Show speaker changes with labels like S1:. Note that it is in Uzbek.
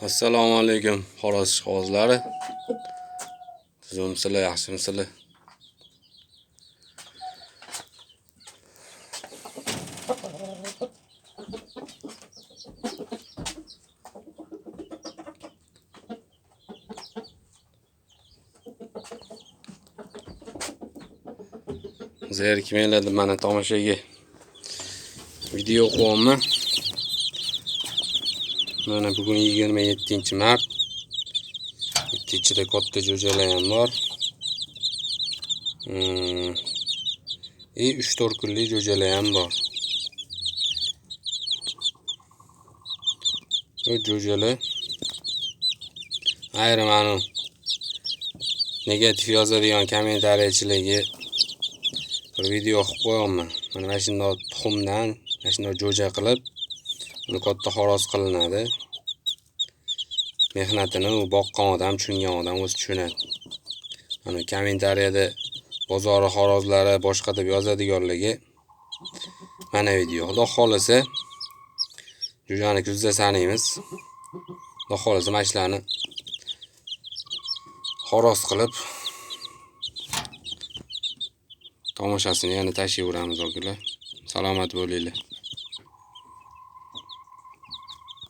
S1: Assalomu alaykum xo'roz ishqibozlari. Tuzumsizlar, yaxshimisizlar? Zerikmanglar mana tomoshaga video qo'yman. Mana bugun 27-mart. Ichida katta jo'jalar ham bor. 3-4 kunlik jo'jalar ham bor. Bu jo'jalar ayrim negativ yozadigan kommentariyachilarga bir video qilib qo'yaman. Mana shunday tuxumdan, mana shunday jo'ja qilib, uni katta xo'roz qilinadi. Mehnatini u boqqan odam, tushungan odam o'zi tushunadi. Mana kommentariyada bozori xorozlari boshqa deb yozadiganlarga mana video. Xudo xolasa jo'jani kuzda sanaymiz. Xudo xolasa mana shularni xoroz qilib tomoshasini yana tashlayveramiz akalar. Salomat bo'linglar.